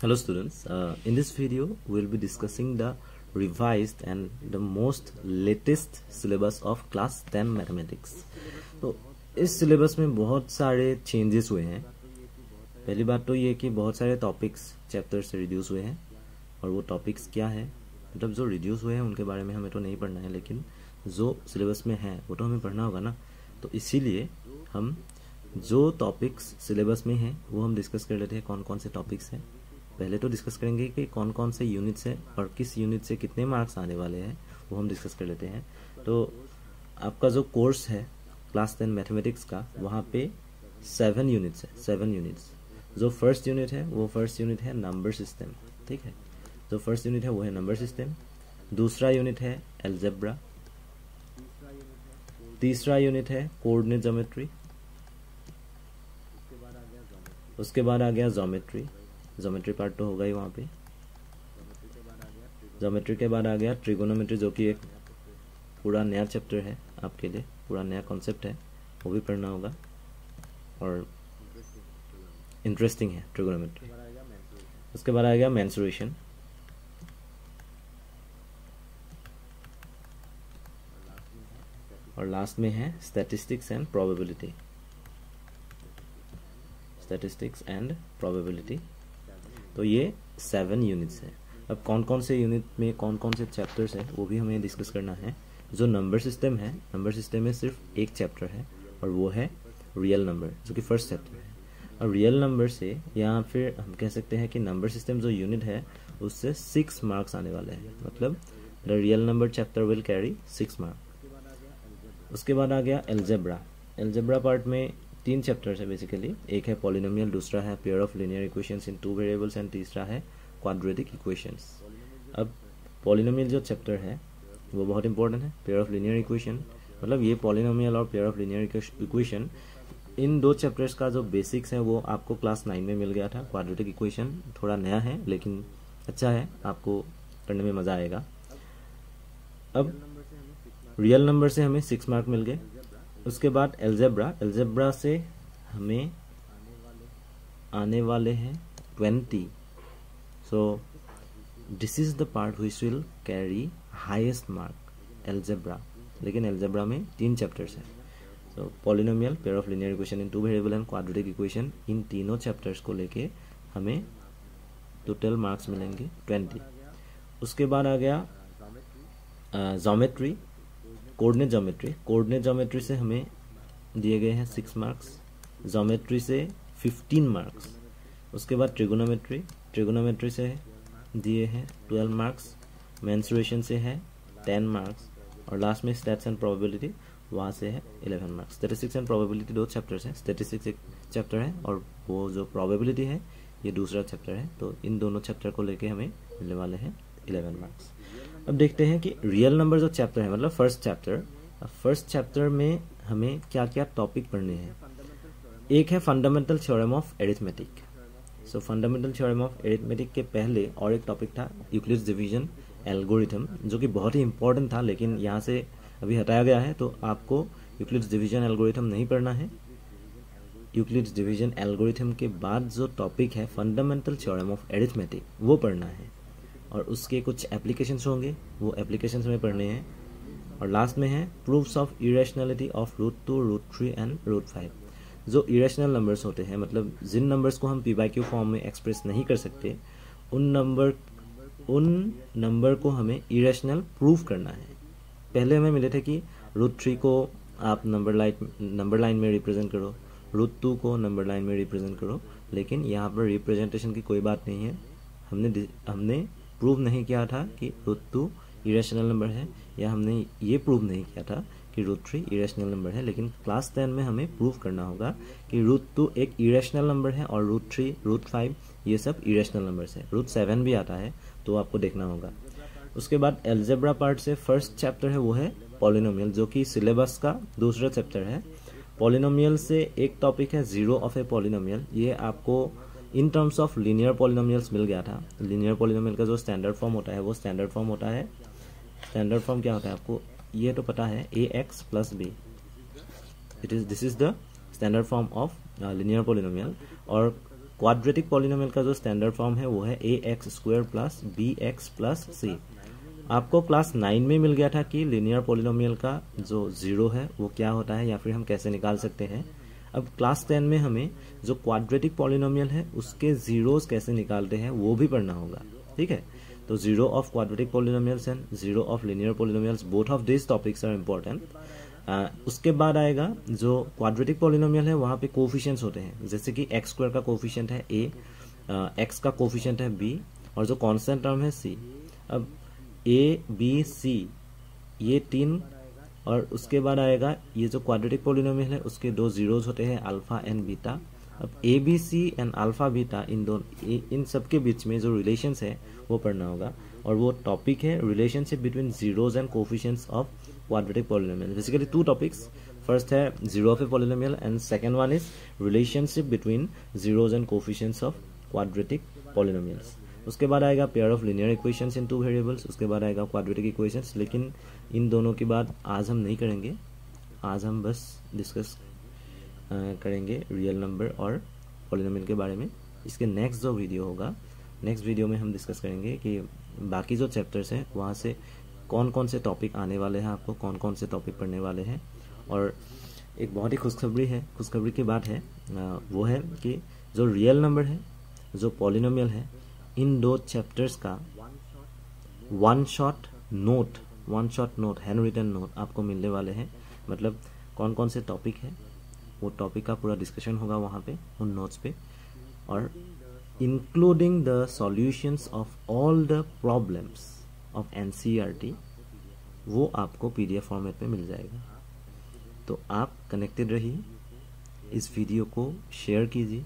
Hello students, in this video we will be discussing the revised and the most latest syllabus of class 10 mathematics. तो इस syllabus में बहुत सारे changes हुए हैं. पहली बात तो ये कि बहुत सारे topics chapters से reduce हुए हैं और वो topics क्या है, मतलब जो reduce हुए हैं उनके बारे में हमें तो नहीं पढ़ना है, लेकिन जो syllabus में है वो तो हमें पढ़ना होगा ना. तो इसीलिए हम जो टॉपिक्स सिलेबस में हैं वो हम डिस्कस कर लेते हैं. कौन कौन से टॉपिक्स हैं पहले तो डिस्कस करेंगे कि कौन कौन से यूनिट्स हैं और किस यूनिट से कितने मार्क्स आने वाले हैं वो हम डिस्कस कर लेते हैं. तो आपका जो कोर्स है क्लास 10 मैथमेटिक्स का, वहाँ पे 7 यूनिट्स है. 7 यूनिट्स. जो फर्स्ट यूनिट है वो फर्स्ट यूनिट है नंबर सिस्टम. ठीक है, जो फर्स्ट यूनिट है वो है नंबर सिस्टम. दूसरा यूनिट है एल्जेब्रा. तीसरा यूनिट है कोऑर्डिनेट ज्योमेट्री. उसके बाद आ गया ज्योमेट्री. ज्योमेट्री पार्ट तो होगा ही वहाँ पे. ज्योमेट्री के बाद आ गया ट्रिगोनोमेट्री, जो कि एक पूरा नया चैप्टर है आपके लिए, पूरा नया कॉन्सेप्ट है, वो भी पढ़ना होगा और इंटरेस्टिंग है ट्रिगोनोमेट्री. उसके बाद आ गया मेंसुरेशन. और लास्ट में है statistics and probability. Statistics and probability. तो ये 7 यूनिट्स है. अब कौन कौन से यूनिट में कौन कौन से चैप्टर्स हैं वो भी हमें डिस्कस करना है. जो नंबर सिस्टम है, नंबर सिस्टम में सिर्फ एक चैप्टर है और वो है रियल नंबर, जो कि फर्स्ट चैप्टर है. और रियल नंबर से या फिर हम कह सकते हैं कि नंबर सिस्टम जो यूनिट है उससे 6 मार्क्स आने वाले हैं. मतलब the real number chapter will carry 6 marks. उसके बाद आ गया एल्जेब्रा. एल्जेब्रा पार्ट में 3 चैप्टर्स है बेसिकली. एक है पॉलिनोमियल, दूसरा है pair of linear equations in 2 variables and तीसरा है क्वाड्रेटिक इक्वेशंस. अब पॉलिनोमियल जो चैप्टर है वो बहुत इंपॉर्टेंट है. पेयर ऑफ लीनियर इक्वेशन, मतलब ये पॉलिनोमियल और pair of linear equation, in 2 chapters का जो बेसिक्स है वो आपको क्लास 9 में मिल गया था. क्वाड्रेटिक इक्वेशन थोड़ा नया है लेकिन अच्छा है, आपको पढ़ने में मज़ा आएगा. अब रियल नंबर से हमें 6 मार्क मिल गए. उसके बाद एल्जेब्रा. एल्जेब्रा से हमें आने वाले हैं 20. So this is the part which will carry highest mark, algebra. लेकिन एल्जेब्रा में 3 चैप्टर्स हैं. So polynomial, pair of linear equation in 2 variable and quadratic equation, इन तीनों चैप्टर्स को लेके हमें टोटल मार्क्स मिलेंगे 20. उसके बाद आ गया geometry, coordinate geometry. Coordinate geometry से हमें दिए गए हैं 6 मार्क्स. ज्योमेट्री से 15 मार्क्स. उसके बाद ट्रिगोनोमेट्री. ट्रिगोनोमेट्री से दिए हैं 12 मार्क्स. मेंसुरेशन से है 10 मार्क्स. और लास्ट में स्टैट्स एंड प्रोबेबिलिटी, वहाँ से है 11 marks. Statistics and probability 2 chapters हैं. स्टैटिस्टिक्स एक चैप्टर है और वो जो प्रोबेबिलिटी है ये दूसरा चैप्टर है. तो इन दोनों चैप्टर को लेके हमें मिलने वाले हैं 11 मार्क्स. अब देखते हैं कि रियल नंबर जो चैप्टर है, मतलब फर्स्ट चैप्टर, फर्स्ट चैप्टर में हमें क्या क्या टॉपिक पढ़ने हैं. एक है fundamental theorem of arithmetic. So fundamental theorem of arithmetic के पहले और एक टॉपिक था यूक्लिड्स डिवीजन एल्गोरिथम, जो कि बहुत ही इंपॉर्टेंट था लेकिन यहाँ से अभी हटाया गया है. तो आपको यूक्लिड्स डिवीजन एल्गोरिथम नहीं पढ़ना है. यूक्लिड्स डिवीजन एल्गोरिथम के बाद जो टॉपिक है फंडामेंटल थ्योरम ऑफ एरिथमेटिक, वो पढ़ना है. और उसके कुछ एप्लीकेशंस होंगे, वो एप्लीकेशंस में पढ़ने हैं. और लास्ट में है proofs of irrationality of √2, √3 and √5. जो इरेशनल नंबर्स होते हैं, मतलब जिन नंबर्स को हम p/q फॉर्म में एक्सप्रेस नहीं कर सकते, उन नंबर को हमें इरेशनल प्रूफ करना है. पहले हमें मिले थे कि √3 को आप नंबर लाइन में रिप्रेजेंट करो, √2 को नंबर लाइन में रिप्रेजेंट करो. लेकिन यहाँ पर रिप्रेजेंटेशन की कोई बात नहीं है. हमने प्रूव नहीं किया था कि √2 इरेशनल नंबर है, या हमने ये प्रूव नहीं किया था कि √3 इरेशनल नंबर है. लेकिन क्लास 10 में हमें प्रूव करना होगा कि √2 एक इरेशनल नंबर है और √3, √5 ये सब इरेशनल नंबर्स है. √7 भी आता है तो आपको देखना होगा. उसके बाद एल्जेब्रा पार्ट से फर्स्ट चैप्टर है वो है पॉलिनोमियल, जो कि सिलेबस का दूसरा चैप्टर है. पॉलिनोमियल से एक टॉपिक है जीरो ऑफ ए पॉलिनोमियल. ये आपको in terms of linear polynomials मिल गया था. लीनियर पॉलिनोमियल का जो स्टैंडर्ड फॉर्म होता है वो स्टैंडर्ड फॉर्म होता है. स्टैंडर्ड फॉर्म क्या होता है आपको ये तो पता है, ax + b. This is the standard form of linear polynomial. और क्वाड्रेटिक पॉलिनोमियल का जो स्टैंडर्ड फॉर्म है वो है ax² प्लस bx+c। आपको क्लास 9 में मिल गया था कि लीनियर पॉलिनोमियल का जो जीरो है वो क्या होता है या फिर हम कैसे निकाल सकते हैं। अब क्लास 10 में हमें जो क्वाड्रेटिक पॉलिनोमियल है उसके जीरोस कैसे निकालते हैं वो भी पढ़ना होगा, ठीक है। तो zero of quadratic polynomials and zero of linear polynomials, both of this topics are important. उसके बाद आएगा जो क्वाड्रेटिक पॉलिनोमियल है वहाँ पे कोफिशिएंट्स होते हैं, जैसे कि x² का कोफिशिएंट है a, x का कोफिशिएंट है b और जो कांस्टेंट टर्म है c। अब a b c ये 3, और उसके बाद आएगा ये जो क्वाड्रेटिक पॉलिनोमियल है उसके दो जीरोज होते हैं अल्फा एंड बीटा। अब A B C and alpha beta इन सब के बीच में जो रिलेशंस है वो पढ़ना होगा, और वो टॉपिक है relationship between zeros and coefficients of quadratic polynomial. Basically 2 topics, first है zero of a polynomial and second one is relationship between zeros and coefficients of quadratic polynomials. उसके बाद आएगा pair of linear equations in 2 variables, उसके बाद आएगा quadratic equations. लेकिन इन दोनों की बात आज हम नहीं करेंगे, आज हम बस डिस्कस करेंगे रियल नंबर और पॉलिनोमियल के बारे में। इसके नेक्स्ट जो वीडियो होगा, नेक्स्ट वीडियो में हम डिस्कस करेंगे कि बाकी जो चैप्टर्स हैं वहाँ से कौन कौन से टॉपिक आने वाले हैं, आपको कौन कौन से टॉपिक पढ़ने वाले हैं। और एक बहुत ही खुशखबरी है, खुशखबरी की बात है वो है कि जो रियल नंबर है, जो पॉलिनोमियल है, इन 2 चैप्टर्स का one shot note handwritten note आपको मिलने वाले हैं। मतलब कौन कौन से टॉपिक है वो टॉपिक का पूरा डिस्कशन होगा वहाँ पे उन नोट्स पे, और including the solutions of all the problems of NCERT, वो आपको PDF फॉर्मेट में मिल जाएगा। तो आप कनेक्टेड रहिए, इस वीडियो को शेयर कीजिए,